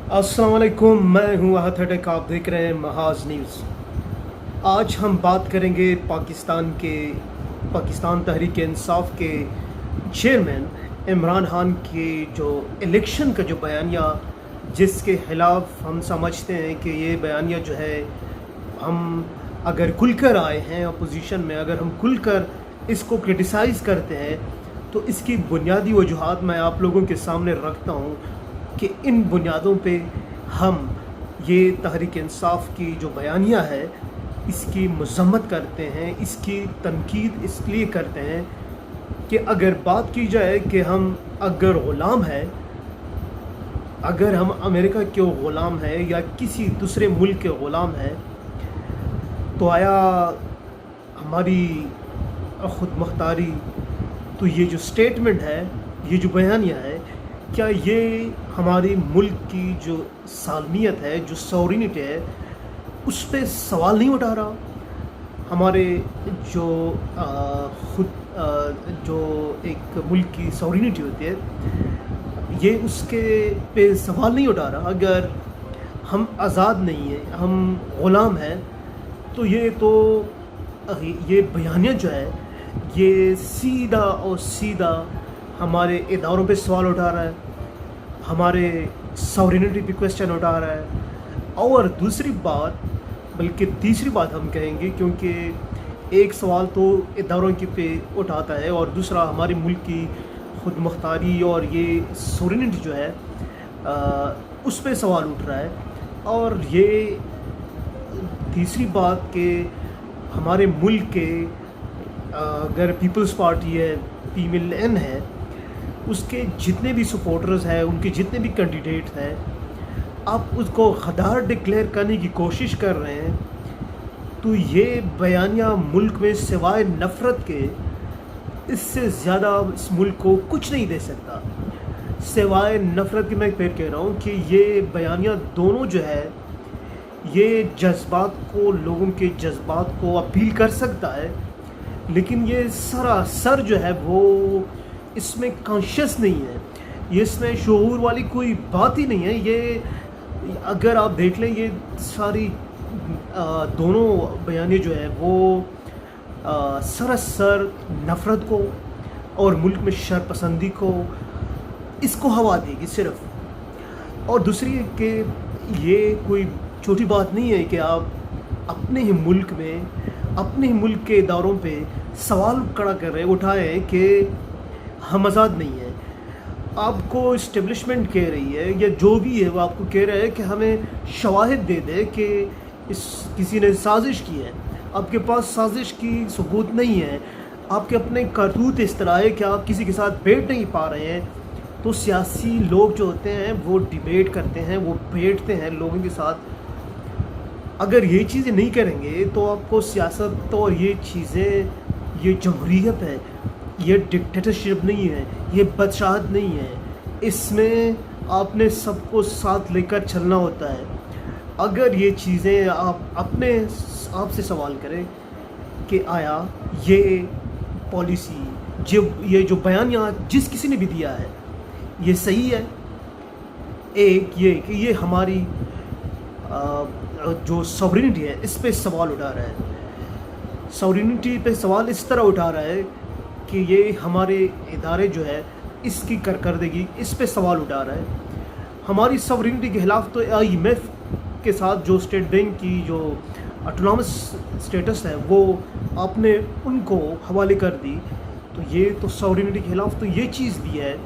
अस्सलाम वालेकुम, मैं हूँ आहत हटक। आप देख रहे हैं महाज न्यूज़। आज हम बात करेंगे पाकिस्तान तहरीक इंसाफ के चेयरमैन इमरान खान के जो इलेक्शन का जो बयानिया, जिसके ख़िलाफ़ हम समझते हैं कि ये बयानिया जो है, हम अगर खुलकर आए हैं अपोजिशन में, अगर हम खुलकर इसको क्रिटिसाइज़ करते हैं तो इसकी बुनियादी वजूहात मैं आप लोगों के सामने रखता हूँ कि इन बुनियादों पे हम ये तहरीक इंसाफ की जो बयानिया है इसकी मज़म्मत करते हैं, इसकी तनकीद इसलिए करते हैं कि अगर बात की जाए कि हम अगर ग़ुलाम हैं, अगर हम अमेरिका के ग़ुलाम हैं या किसी दूसरे मुल्क के ग़ुलाम हैं, तो आया हमारी ख़ुद मुख्तारी, तो ये जो स्टेटमेंट है, ये जो बयानिया है, क्या ये हमारी मुल्क की जो सालमियत है, जो सॉवरेनिटी है, उस पे सवाल नहीं उठा रहा? हमारे जो जो एक मुल्क की सॉवरेनिटी होती है, ये उसके पे सवाल नहीं उठा रहा। अगर हम आज़ाद नहीं हैं, हम ग़ुलाम हैं, तो ये बयानिया जो है, ये सीधा और सीधा हमारे इदारों पे सवाल उठा रहा है, हमारे सॉवरेनिटी पे क्वेश्चन उठा रहा है। और दूसरी बात, बल्कि तीसरी बात हम कहेंगे, क्योंकि एक सवाल तो इदारों के पे उठाता है और दूसरा हमारे मुल्क की खुद मुख्तारी और ये सॉवरेनिटी जो है उस पे सवाल उठ रहा है। और ये तीसरी बात कि हमारे मुल्क के अगर पीपल्स पार्टी है, PMLN है, उसके जितने भी सपोर्टर्स हैं, उनके जितने भी कैंडिडेट हैं, आप उसको गद्दार डिक्लेयर करने की कोशिश कर रहे हैं, तो ये बयानिया मुल्क में सिवाय नफ़रत के इससे ज़्यादा इस मुल्क को कुछ नहीं दे सकता। सिवाय नफ़रत के मैं फिर कह रहा हूँ कि ये बयानिया दोनों जो है, ये जज्बात को, लोगों के जज्बात को अपील कर सकता है, लेकिन ये सरासर जो है वो इसमें कॉन्शियस नहीं है, ये इसमें शऊर वाली कोई बात ही नहीं है। ये अगर आप देख लें, ये सारी दोनों बयानियाँ जो है वो सरासर नफ़रत को और मुल्क में शरपसंदी को, इसको हवा देगी सिर्फ। और दूसरी कि ये कोई छोटी बात नहीं है कि आप अपने ही मुल्क में, अपने ही मुल्क के इदारों पे सवाल खड़ा कर रहे, उठाए कि हम आज़ाद नहीं हैं। आपको इस्टेब्लिशमेंट कह रही है या जो भी है, वो आपको कह रहा है कि हमें शवाहिद दे दे कि किसी ने साजिश की है। आपके पास साजिश की सबूत नहीं है, आपके अपने करतूत इस तरह है कि आप किसी के साथ बैठ नहीं पा रहे हैं। तो सियासी लोग जो होते हैं वो डिबेट करते हैं, वो बैठते हैं लोगों के साथ। अगर ये चीज़ें नहीं करेंगे तो आपको सियासत और ये चीज़ें, ये जमहूरियत है, ये डिक्टेटरशिप नहीं है, ये बादशाहत नहीं है, इसमें आपने सबको साथ लेकर चलना होता है। अगर ये चीज़ें आप अपने आप से सवाल करें कि आया ये पॉलिसी, ये जो बयानिया जिस किसी ने भी दिया है, ये सही है? एक ये कि ये हमारी जो सॉवरेनिटी है, इस पे सवाल उठा रहा है। सॉवरेनिटी पे सवाल इस तरह उठा रहा है कि ये हमारे इदारे जो है, इसकी कारकर्दगी, इस पे सवाल उठा रहा है। हमारी सॉवरेनिटी के खिलाफ तो IMF के साथ जो स्टेट बैंक की जो ऑटोनॉमस स्टेटस है, वो आपने उनको हवाले कर दी, तो ये तो सॉवरेनिटी के खिलाफ तो ये चीज़ भी है।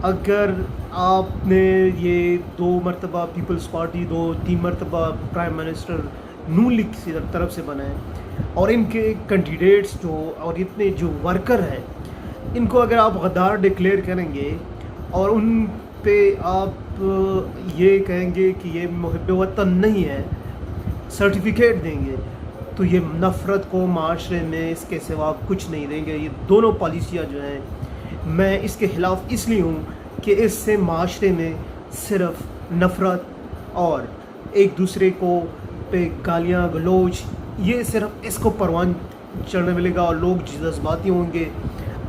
अगर आपने ये 2 मरतबा पीपल्स पार्टी, 2-3 मरतबा प्राइम मिनिस्टर नून लीग की तरफ से बनाए, और इनके कैंडिडेट्स जो और इतने जो वर्कर हैं, इनको अगर आप गद्दार डिक्लेयर करेंगे और उन पे आप ये कहेंगे कि ये मुहिब वतन नहीं है, सर्टिफिकेट देंगे, तो ये नफ़रत को माशरे में इसके सिवा कुछ नहीं देंगे। ये दोनों पॉलिसियाँ जो हैं, मैं इसके ख़िलाफ़ इसलिए हूँ कि इससे माशरे में सिर्फ नफ़रत और एक दूसरे को पे गालियाँ गलौज, ये सिर्फ इसको परवान चढ़ने मिलेगा और लोग जज्बाती होंगे।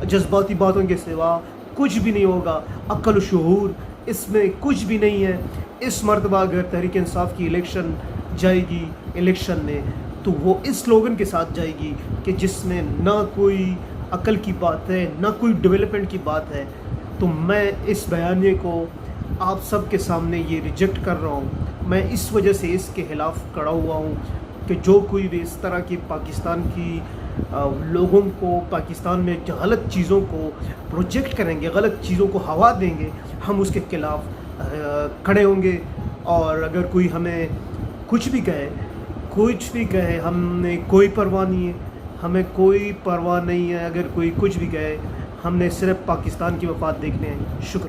जज्बाती बातों के सिवा कुछ भी नहीं होगा। अक्ल शऊर اس میں کچھ بھی نہیں ہے. اس مرتبہ اگر تحریک انصاف کی الیکشن جائے گی الیکشن میں تو وہ اس سلوگن کے ساتھ جائے گی کہ جس میں نہ کوئی عقل کی بات ہے نہ کوئی ڈیولپمنٹ کی بات ہے. تو میں اس بیانیے کو آپ سب کے سامنے یہ ریجیکٹ کر رہا ہوں. میں اس وجہ سے اس کے خلاف کھڑا ہوا ہوں کہ جو کوئی بھی اس طرح کی پاکستان کی لوگوں کو پاکستان میں غلط چیزوں کو پروجیکٹ کریں گے, غلط چیزوں کو ہوا دیں گے, ہم اس کے خلاف کھڑے ہوں گے. اور اگر کوئی ہمیں کچھ بھی کہے ہم نے کوئی پرواہ نہیں ہے, ہمیں کوئی پرواہ نہیں ہے. اگر کوئی کچھ بھی کہے, ہم نے صرف پاکستان کی مفاد دیکھنے ہیں. شکریہ.